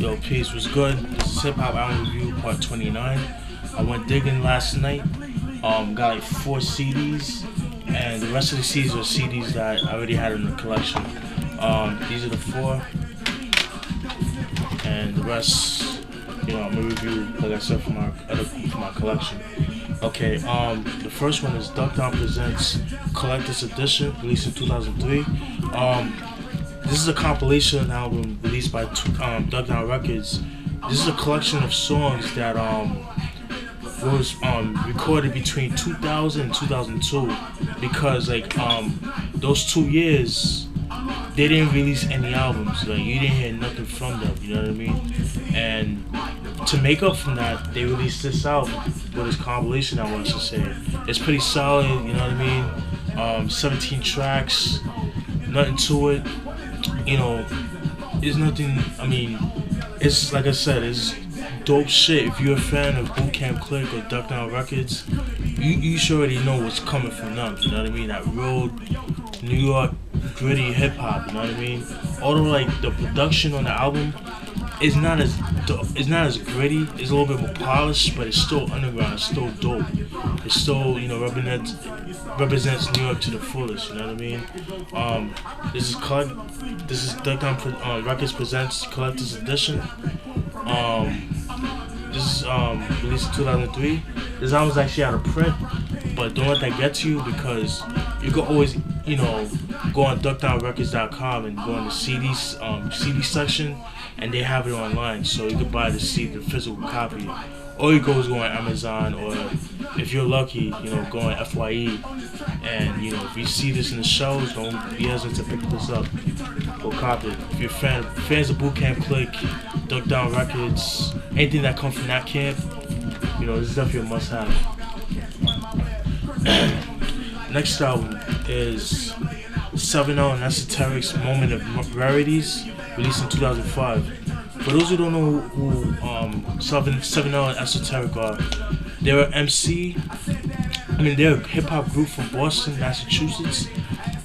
Yo, peace was good. This is Hip Hop Album Review Part 29. I went digging last night. Got like 4 CDs, and the rest of the CDs are CDs that I already had in the collection. These are the 4, and the rest, I'm gonna review, like I said, for my collection. Okay, the first one is Duck Down Presents Collector's Edition, released in 2003. This is a compilation album released by Duck Down Records. This is a collection of songs that was recorded between 2000 and 2002, because those 2 years they didn't release any albums. Like, you didn't hear nothing from them, you know what I mean? And to make up from that, they released this album with this compilation, I want to say. It's pretty solid, you know what I mean? 17 tracks, nothing to it. It's nothing, it's like I said, it's dope shit. If you're a fan of Boot Camp Click or Duck Down Records, you should already know what's coming from them, you know what I mean? That real New York gritty hip hop, you know what I mean? Although the production on the album is not as gritty, it's a little bit more polished, but it's still underground, it's still dope. It still, represents New York to the fullest, you know what I mean? This is Duck Down Records Presents Collector's Edition. This is released in 2003. This album is actually out of print, but don't let that get to you, because you can always, go on duckdownrecords.com and go on the CD section, and they have it online, so you can buy the physical copy. Or you go on Amazon, or if you're lucky, go on FYE, and if you see this in the shows, don't be hesitant to pick this up. Go copy it. If you're fans of Boot Camp Click, Duck Down Records, anything that comes from that camp, this is definitely a must-have. Next album is 7L and Esoteric's Moment of Rarities, released in 2005. For those who don't know who 7L and Esoteric are, they're they're a hip-hop group from Boston, Massachusetts.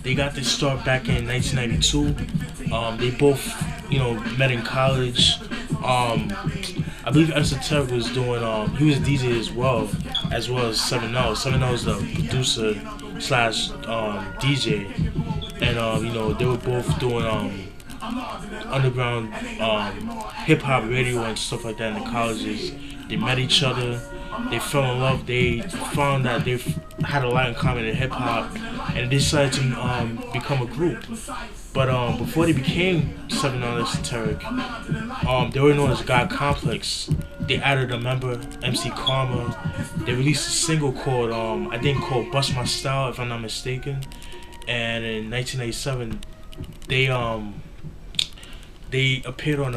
They got their start back in 1992. They both, met in college. I believe Esoteric was doing, he was a DJ as well as 7L. 7L is the producer / DJ, and they were both doing underground hip hop radio and stuff like that in the colleges. They met each other, they fell in love, they found that they had a lot in common in hip hop, and they decided to become a group. But before they became 7L Esoteric, they were known as God Complex. They added a member, MC Karma. They released a single called called Bust My Style, if I'm not mistaken. And in 1997, they appeared on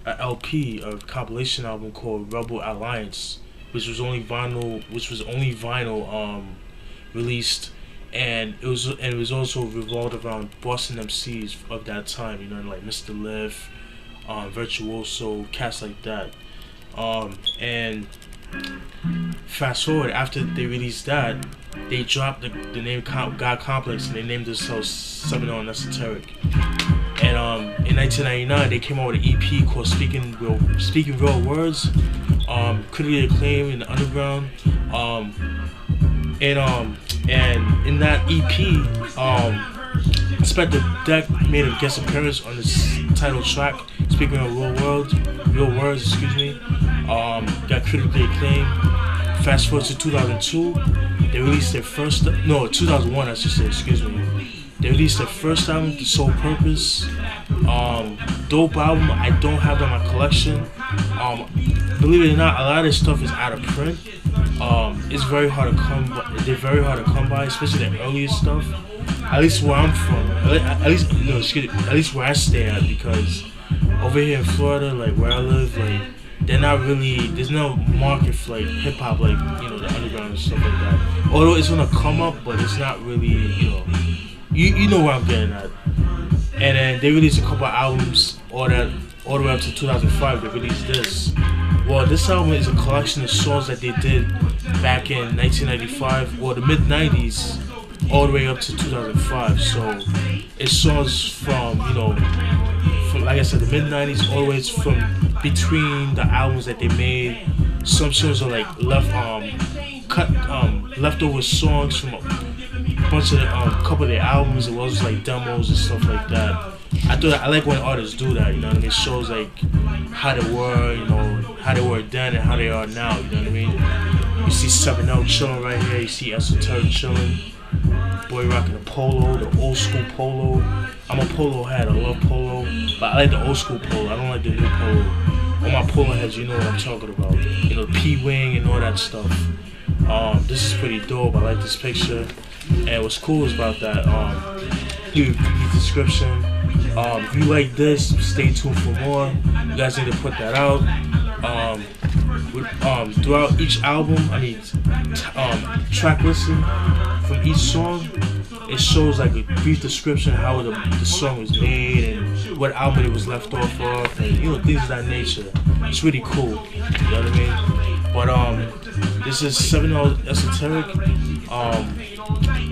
a LP, a compilation album called Rebel Alliance, which was only vinyl released, and it was also revolved around Boston MCs of that time, like Mr. Liff, Virtuoso, cats like that. And fast forward, after they released that, they dropped the name God Complex, and they named themselves 7L and Esoteric. And in 1999, they came out with an EP called Speaking Real Words, critically acclaimed in the underground. And in that EP, Inspector Deck made a guest appearance on this title track, Speaking of Real Words, got critically acclaimed. Fast forward to 2002, they released their 2001, I should say, They released their first album, The Sole Purpose. Dope album. I don't have it in my collection. Believe it or not, a lot of this stuff is out of print. It's very hard to come by. They're very hard to come by, especially the earlier stuff. At least where I'm from. At least where I stay at, because over here in Florida, where I live, they're not really. There's no market for hip hop, the underground and stuff like that. Although it's gonna come up, but it's not really, You know where I'm getting at. And then they released a couple of albums all the way up to 2005. They released this. Well, this album is a collection of songs that they did back in 1995, or the mid-90s, all the way up to 2005. So it's songs from like I said, the mid '90s, always from between the albums that they made. Some songs are like leftover songs from a bunch of couple of their albums. It was like demos and stuff like that. I like when artists do that. You know what I mean? It shows like how they were, how they were then and how they are now. You know what I mean? You see 7L chilling right here. You see Esoteric chilling. Boy rocking a polo, the old school polo. I'm a polo head. I love polo, but I like the old school polo. I don't like the new polo. All my polo heads, you know what I'm talking about. P-wing and all that stuff. This is pretty dope. I like this picture. And what's cool is about that, you read the description. If you like this, stay tuned for more. You guys need to put that out. Throughout each album, track listing from each song, it shows like a brief description how the song was made and what album it was left off of, and things of that nature. It's really cool. You know what I mean? But this is 7L Esoteric.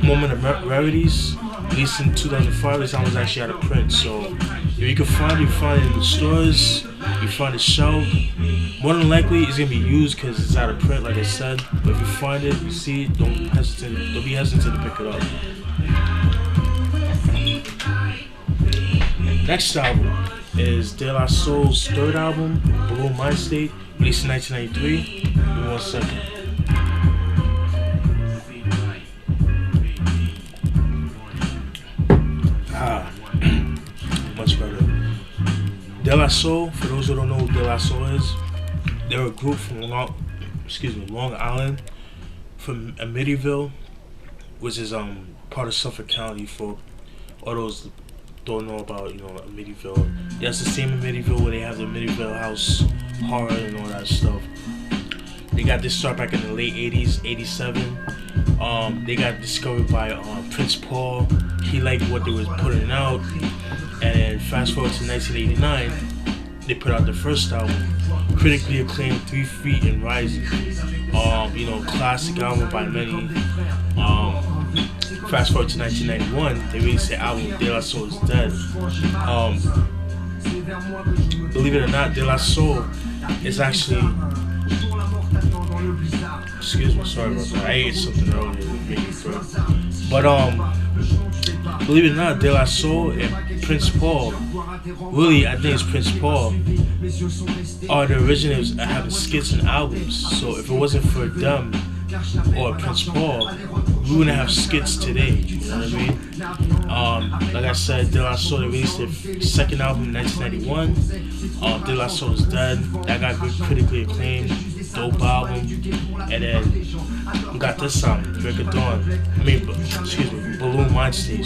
Moment of Rarities, released in 2005. This album was actually out of print, so if you can find it, you find it in the stores, you find it shelved. More than likely, it's gonna be used because it's out of print, like I said. But if you find it, you see it, don't be hesitant to pick it up. Next album is De La Soul's third album, Buhloone Mindstate, released in 1993. Give me 1 second. Much better. De La Soul, for those who don't know who De La Soul is, they're a group from Long Island, from Amityville, which is part of Suffolk County. For all those that don't know about Amityville, yeah, it's the same Amityville where they have the Amityville house horror and all that stuff. They got this start back in the late 80s, 87. They got discovered by Prince Paul. He liked what they was putting out, and then fast forward to 1989, they put out the first album, critically acclaimed 3 Feet and Rising. Classic album by many. Fast forward to 1991, they released the album De La Soul is Dead. Believe it or not, De La Soul is actually, excuse me, sorry about that. I ate something earlier that made me throw. But believe it or not, De La Soul and Prince Paul, really, I think it's Prince Paul, are the originators of having skits and albums. So if it wasn't for them or Prince Paul, we wouldn't have skits today. You know what I mean? Like I said, De La Soul, they released their second album in 1991. De La Soul is Dead. That got good critically acclaimed, dope album. And then we got this album, Buhloone Mindstate,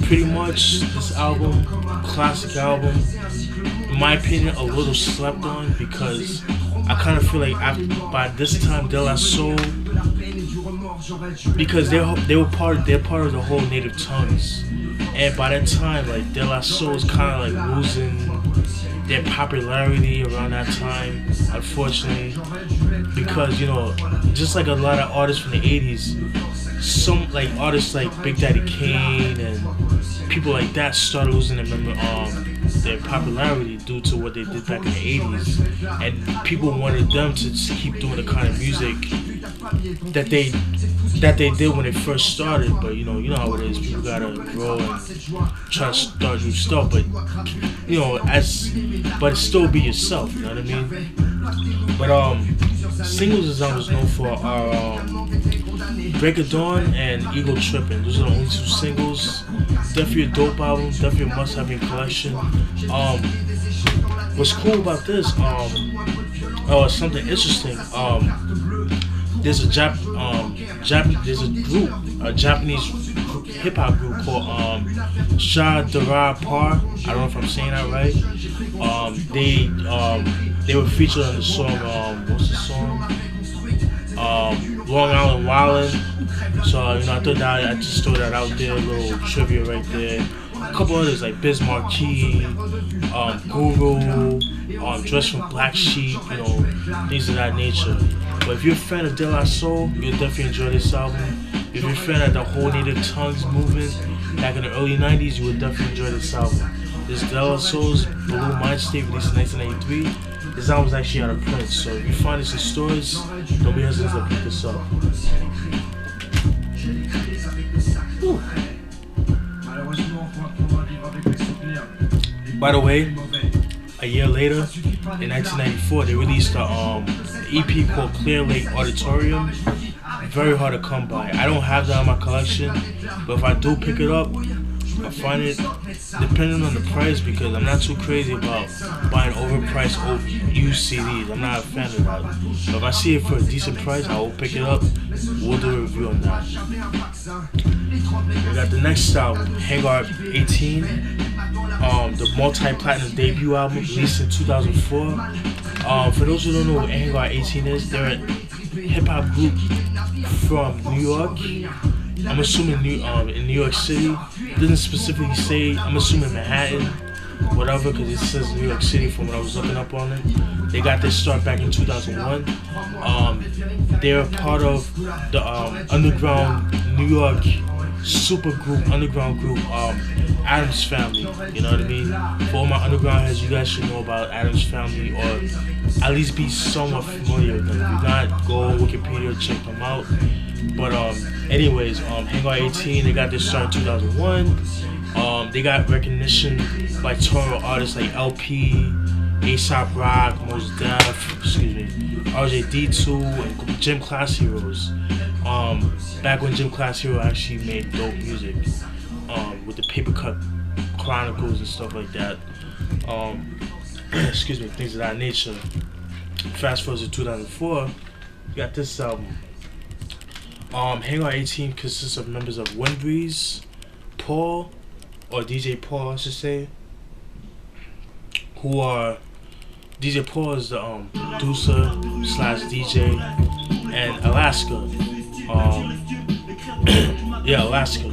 pretty much this album, classic album, in my opinion, a little slept on, because I kind of feel like by this time De La Soul, because they're part of the whole native tongues, and by that time, like, De La Soul is kind of like losing their popularity around that time, unfortunately, because just like a lot of artists from the 80s, some like artists like Big Daddy Kane and people like that started losing their popularity due to what they did back in the 80s, and people wanted them to keep doing the kind of music that they did when they first started. But you know how it is, people gotta grow and try to start new stuff, but but still be yourself, you know what I mean? But singles I was known for are Break of Dawn and Ego Trippin'. Those are the only 2 singles. Definitely a dope album, definitely a must-have in your collection. What's cool about this, something interesting. There's a Japanese hip hop group called Shadara Par. I don't know if I'm saying that right. They were featured on the song. What's the song? Long Island Wildin'. So I thought that I just throw that out there, a little trivia right there. A couple others like Biz Markie, Guru, Dress from Black Sheep, things of that nature. But if you're a fan of De La Soul, you'll definitely enjoy this album. If you're a fan of the whole native tongues movement back in the early 90s, you will definitely enjoy this album. This De La Soul's Buhloone Mindstate, released in 1993. This album was actually out of print, so if you find this in stores, don't be hesitant to pick this up. Whew. By the way, a year later, in 1994, they released an EP called Clear Lake Auditorium. Very hard to come by. I don't have that in my collection, but if I do pick it up, I find it, depending on the price, because I'm not too crazy about buying overpriced used CDs. I'm not a fan of that. But if I see it for a decent price, I will pick it up. We'll do a review on that. We got the next album, Hangar 18, the multi-platinum debut album, released in 2004. For those who don't know what Hangar 18 is, they're a hip-hop group from New York. I'm assuming in New York City. It doesn't specifically say, I'm assuming Manhattan, whatever, because it says New York City from what I was looking up on it. They got their start back in 2001. They're part of the underground New York underground group, Adams Family. You know what I mean? For all my underground heads, you guys should know about Adams Family, or at least be somewhat familiar with them. Do not go on Wikipedia, check them out. But anyways, Hangar 18, they got their start in 2001. They got recognition by touring artists like LP, A$AP Rock, Mos Def, RJD2, and Gym Class Heroes. Back when Gym Class Hero actually made dope music, with the Paper Cut Chronicles and stuff like that. Things of that nature. Fast forward to 2004, you got this album. Hangar 18 consists of members of Windbreeze, Paul, or DJ Paul, I should say, who are, DJ Paul is the producer / DJ, and Alaska. Alaska.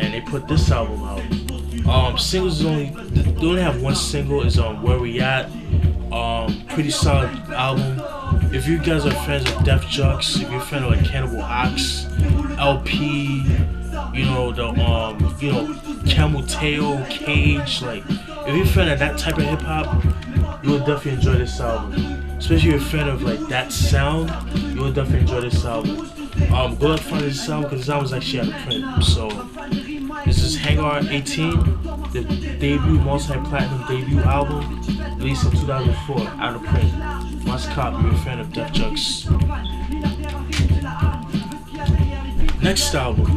And they put this album out. Singles they only have one single, is Where We At. Pretty solid album. If you guys are fans of Def Jux, if you're a fan of like Cannibal Ox, LP, Camel Tail, Cage, like if you're a fan of that type of hip hop, you will definitely enjoy this album. Especially if you're a fan of like that sound, you will definitely enjoy this album. Go out and find this album because this album was actually out of print. So this is Hangar 18, the debut multi-platinum debut album, released in 2004, out of print. Must cop if you're a fan of Def Jux. Next album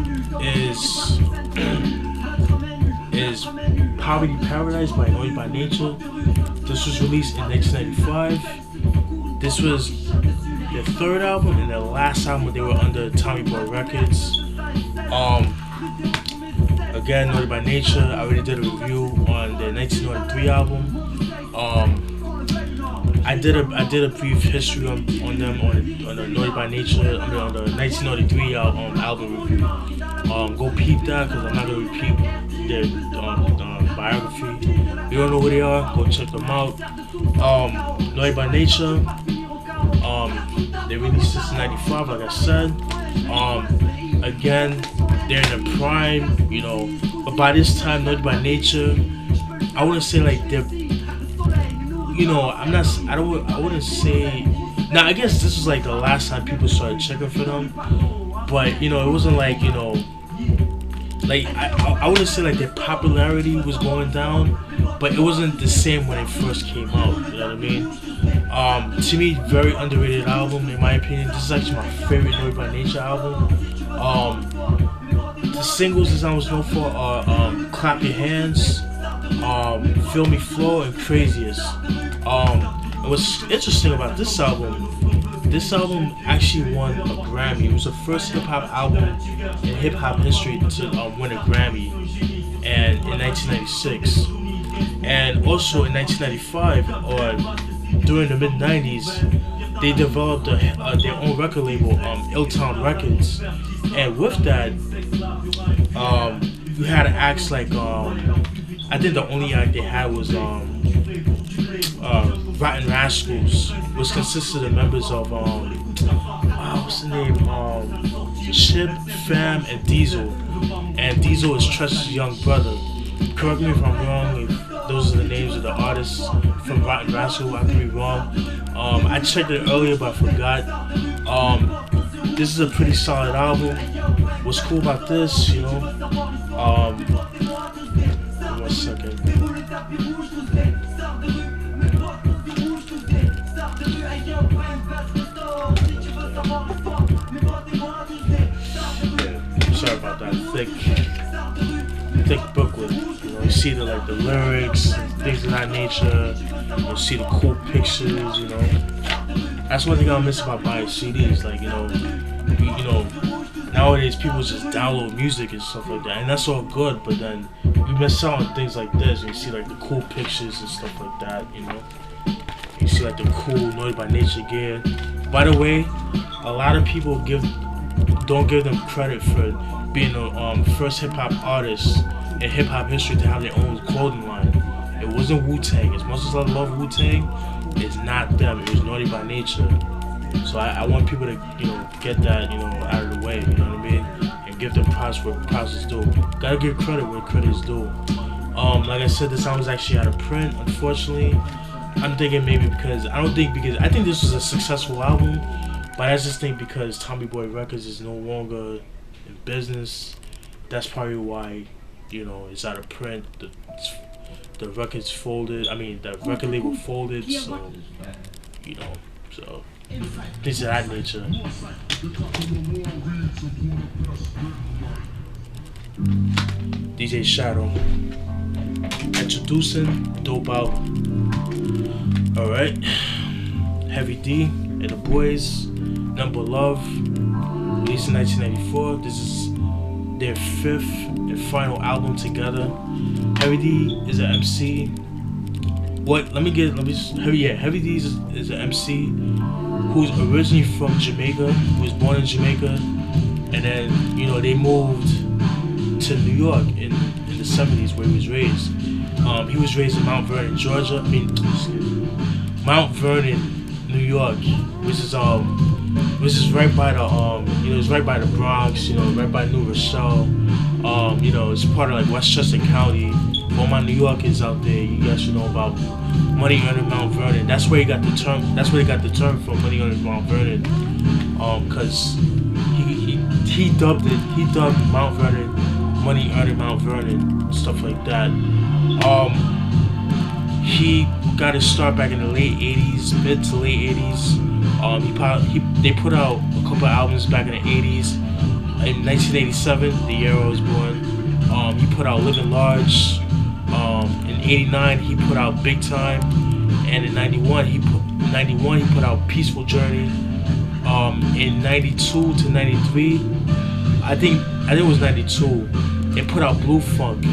is Poverty Paradise by Noise by Nature. This was released in 1995. This was their third album and their last album they were under Tommy Boy Records. Again, Noise by Nature. I already did a review on their 1993 album. I did a brief history on them on the Noise by Nature, on the 1993 album review. Go peep that because I'm not gonna repeat their biography. If you don't know who they are, go check them out. Noise by Nature. They released this in '95, like I said. Again, they're in the prime, but by this time, Noise by Nature, I wouldn't say like they're, I wouldn't say. Now, I guess this was like the last time people started checking for them, but it wasn't like I wouldn't say like their popularity was going down, but it wasn't the same when it first came out. You know what I mean? To me, very underrated album in my opinion. This is actually my favorite Noise by Nature album. The singles this album was known for are Clap Your Hands, Feel Me Flow, and Craziest. And what's interesting about this album actually won a Grammy. It was the first hip-hop album in hip-hop history to win a Grammy, and in 1996. And also in 1995, or during the mid-90s, they developed their own record label, Illtown Records. And with that, you had acts like, I think the only act they had was Rotten Rascals, which consisted of members of what's the name? Chip, Fam, and Diesel. And Diesel is Tresh's young brother. Correct me if I'm wrong. the artist from Rotten Rascal. I could be wrong. I checked it earlier, but I forgot. This is a pretty solid album. What's cool about this, you know? 1 second. Sorry about that. Thick booklet. You know, you see the lyrics, things of that nature. You see the cool pictures. You know, that's one thing I miss about buying CDs. Like, you know, nowadays people just download music and stuff like that, and that's all good. But then you miss out on things like this. You see like the cool pictures and stuff like that. You know, you see like the cool Noise by Nature gear. By the way, a lot of people don't give them credit for being the first hip hop artist in hip hop history to have their own clothing line. It wasn't Wu-Tang. As much as I love Wu-Tang, it's not them. It was Naughty by Nature. So I want people to, you know, get that, you know, out of the way. You know what I mean? And give them props where props is due. Gotta give credit where credit is due. Like I said, this album's actually out of print. Unfortunately, I'm thinking maybe because I think this was a successful album. But I just think because Tommy Boy Records is no longer in business, that's probably why, you know, it's out of print. The record's folded. I mean, the record label folded. So, you know, so things of that nature. DJ Shadow introducing Dope Album. All right, Heavy D and the Boyz. Number Love, released in 1994. This is their 5th and final album together. Heavy D is an MC. Heavy D is an MC who's originally from Jamaica, who was born in Jamaica, and then, you know, they moved to New York in the 70s where he was raised. He was raised in Mount Vernon, Georgia. Mount Vernon, New York, which is right by the it's right by the Bronx, you know, right by New Rochelle. You know, it's part of like Westchester County. For all my New Yorkers out there, you guys should know about Money Earned Mount Vernon. That's where he got the term. That's where he got the term from, Money Earned Mount Vernon. Cause he dubbed Mount Vernon Money Earned Mount Vernon, stuff like that. He got his start back in the late 80s, mid to late 80s. They put out a couple of albums back in the 80s. In 1987, the year I was born, he put out Living Large. In 89, he put out Big Time, and in 91 he put out Peaceful Journey. In 92 to 93, I think it was 92, they put out Blue Funk,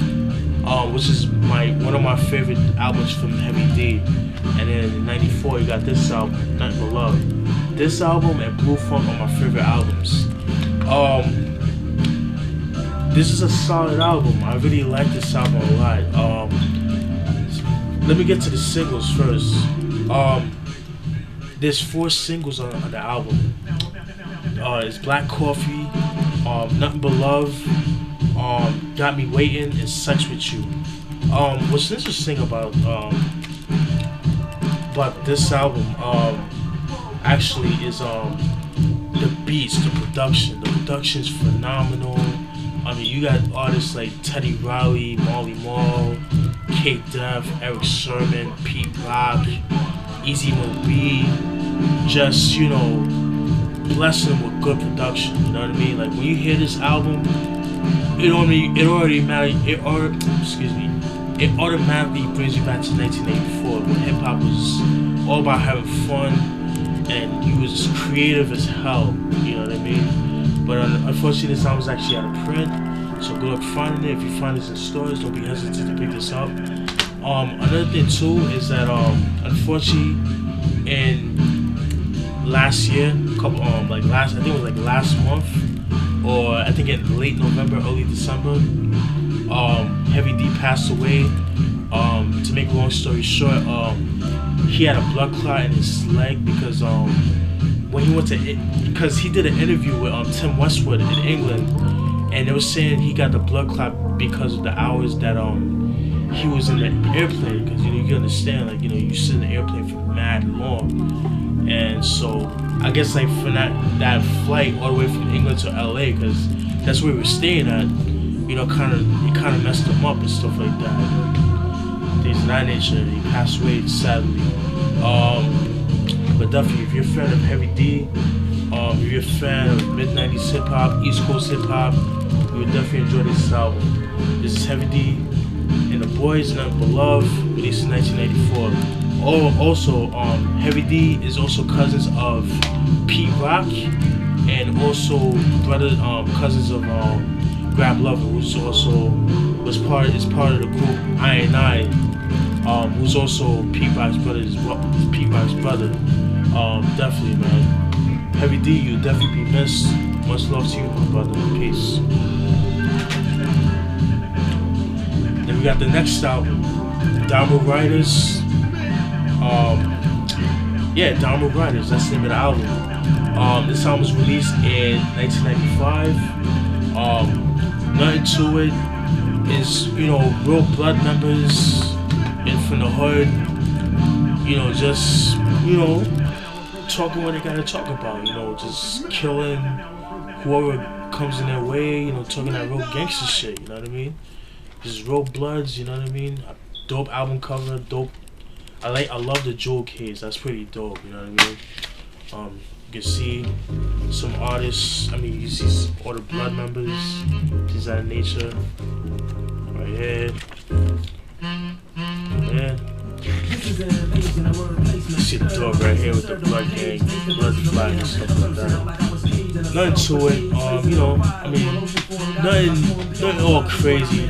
which is one of my favorite albums from Heavy D. And then in 94, you got this album, Nothing But Love. This album and Blue Funk are my favorite albums. This is a solid album. I really like this album a lot. Let me get to the singles first. There's 4 singles on the album. It's Black Coffee, Nothing But Love, Got Me Waiting, and Sex With You. What's interesting about this album actually is the beats, the production. The production's phenomenal. I mean, you got artists like Teddy Riley, Marley Marl, K Def, Eric Sermon, Pete Rock, Easy Mo B, just, you know, blessing them with good production. You know what I mean? Like when you hear this album, it automatically brings you back to 1984 when hip hop was all about having fun and you was just creative as hell. You know what I mean? But unfortunately, this album is actually out of print, so good luck finding it. If you find this in stores, don't be hesitant to pick this up. Another thing too is that unfortunately, in last year, I think it was like last month, or I think in late November, early December, Heavy D passed away. To make a long story short, he had a blood clot in his leg because when he went because he did an interview with Tim Westwood in England, and they were saying he got the blood clot because of the hours that he was in the airplane, because you can understand, like, you sit in the airplane for mad long, and so I guess like for that flight all the way from England to LA, because that's where we were staying at, it kind of messed him up and stuff like that. Things of that nature. He passed away sadly. But definitely, if you're a fan of Heavy D, if you're a fan of mid-90s hip-hop, East Coast hip-hop, you would definitely enjoy this album. This is Heavy D and the Boyz, Nothing But Love, released in 1984. Also, Heavy D is also cousins of Pete Rock, and also cousins of Grab Lover, who's also part of the group I&I, who's also Pete Rock's brother. Definitely, man. Heavy D, you'll definitely be missed. Much love to you, my brother. Peace. Then we got the next album, Damu Ridas. Damu Ridas, that's the name of the album. This album was released in 1995. Nothing to it. Is real blood members and from the hood, just talking what they gotta talk about, just killing whoever comes in their way, talking that real gangster shit, you know what I mean? Just real bloods, you know what I mean? A dope album cover, dope. I love the jewel case, that's pretty dope, you know what I mean? You can see some artists, you can see all the blood members, things of that nature. Right here. Yeah. You see the dog right here with the blood gang, blood flag and stuff like that. Nothing to it, nothing all crazy.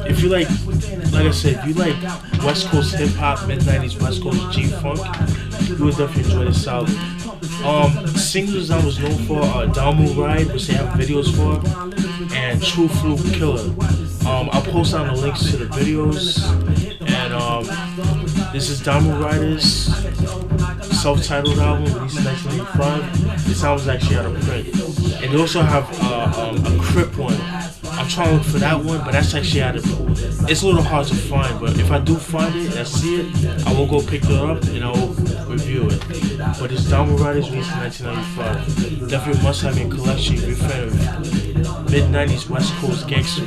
If you like I said, if you like West Coast hip hop, mid-90s West Coast G-Funk, you would definitely enjoy this album. Singles I was known for are Damu Ride, which they have videos for, and True Fluke Killer. I'll post down the links to the videos, and this is Damu Ridas, self-titled album, released in 1985. This album's actually out of print. And they also have a Crip one. I'm trying to look for that one, but that's actually out of print. It's a little hard to find, but if I do find it and I see it, I will go pick it up and I will review it. But it's Damu Ridas, released in 1995. Definitely must have in collection if you're a fan of mid-90s West Coast gangster.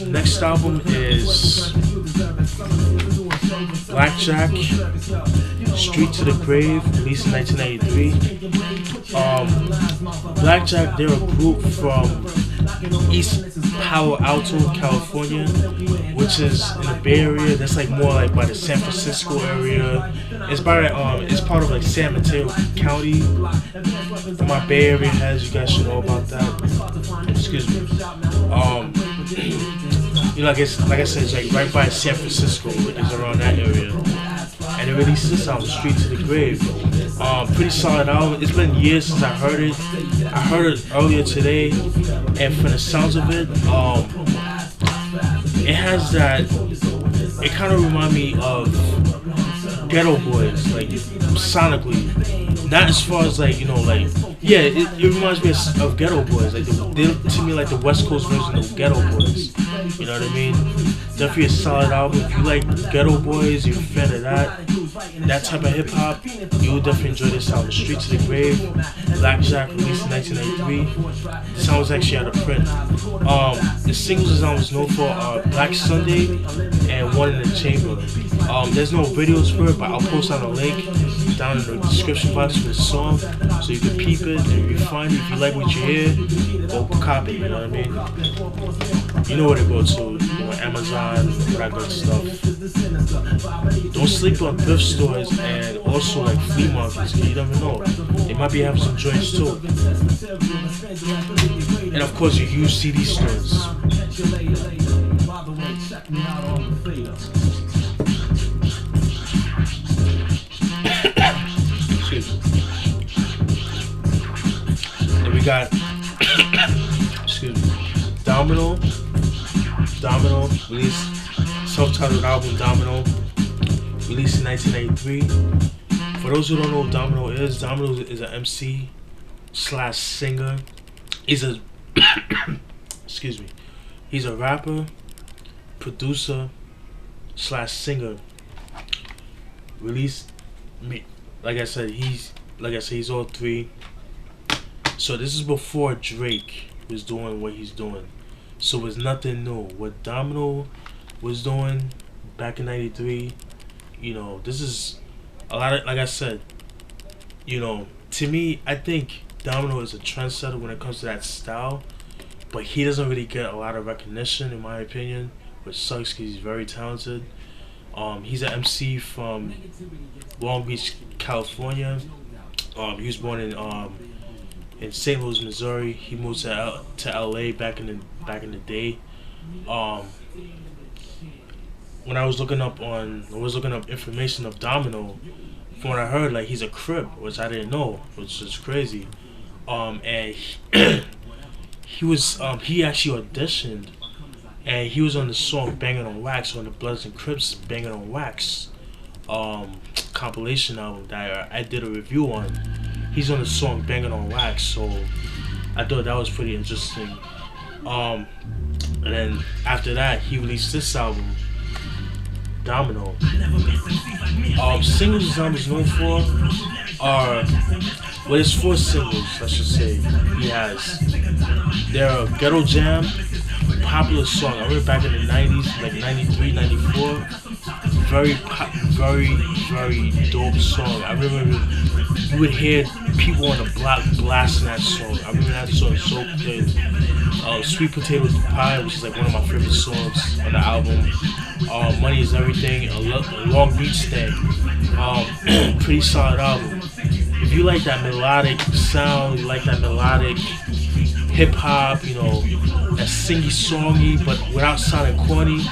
Next album is Blackjack, Street to the Grave, released in 1993. Blackjack, they're a group from East Palo Alto, California, which is in the Bay Area. That's like more like by the San Francisco area. It's part of like San Mateo County. For my Bay Area heads, you guys should know about that. Excuse me. Like I said, it's like right by San Francisco, it's around that area. And they released this album, Street to the Grave. Pretty solid album. It's been years since I heard it. I heard it earlier today, and for the sounds of it, it has that. It kind of reminds me of Ghetto Boys, like sonically. Not as far as like it reminds me of Ghetto Boys. Like they're to me like the West Coast version of Ghetto Boys. You know what I mean? Definitely a solid album. If you like Ghetto Boys, you're a fan of that type of hip hop, you will definitely enjoy this album. Street to the Grave, Blackjack, released in 1993. This album was actually out of print. The singles this album was known for are Black Sunday and One in the Chamber. There's no videos for it, but I'll post on a link down in the description box for the song, so you can peep it and if you find it. If you like what you hear, go copy it, you know what I mean? You know where to go to, Amazon, all that good stuff. Don't sleep on thrift stores and also like flea markets, because you never know. They might be having some joints too. And of course your used CD stores. Then we got Domino, released self-titled album Domino, released in 1983. For those who don't know what Domino is an MC/singer. He's a Excuse me. He's a rapper, producer, slash singer. Released me, like I said, he's all three. So this is before Drake was doing what he's doing. So it's nothing new. What Domino was doing back in '93, this is a lot of, like I said, to me, I think Domino is a trendsetter when it comes to that style, but he doesn't really get a lot of recognition, in my opinion, which sucks because he's very talented. He's an MC from Long Beach, California. He was born in St. Louis, Missouri. He moved to LA back in the day. When I was looking up information of Domino, from what I heard, like, he's a Crip, which I didn't know, which is crazy. And he actually auditioned, and he was on the song "Banging on Wax" on the Bloods and Crips "Banging on Wax" compilation album that I did a review on. He's on the song "Banging on Wax," so I thought that was pretty interesting. And then after that, he released this album, Domino. Singles Domino's known for are, well, there's 4 singles, I should say, he has. They're a Ghetto Jam, popular song. I remember back in the 90s, like 93, 94. Very dope song. I remember you would hear people on the block blasting that song. I remember that song so good. Sweet Potato Pie, which is like one of my favorite songs on the album. Money Is Everything, a Long Beach thing. Pretty solid album. If you like that melodic sound, you like that melodic hip hop, that singy songy, but without sounding corny,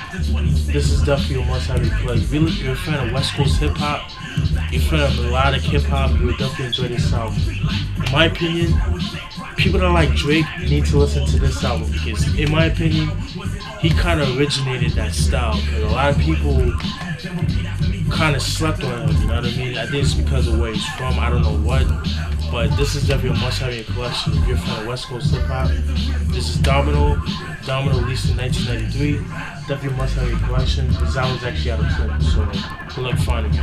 this is definitely a must-have because if you're a fan of West Coast hip hop, you're a fan of melodic hip hop, you would definitely enjoy this album. In my opinion, people that like Drake need to listen to this album because, in my opinion, he kind of originated that style. Because a lot of people kind of slept on him, you know what I mean? I think it's because of where he's from, I don't know what. But this is definitely a must-have in your collection if you're a fan of West Coast hip-hop. This is Domino. Domino released in 1993. Definitely a must-have in your collection. This album's actually out of print, so good luck finding it.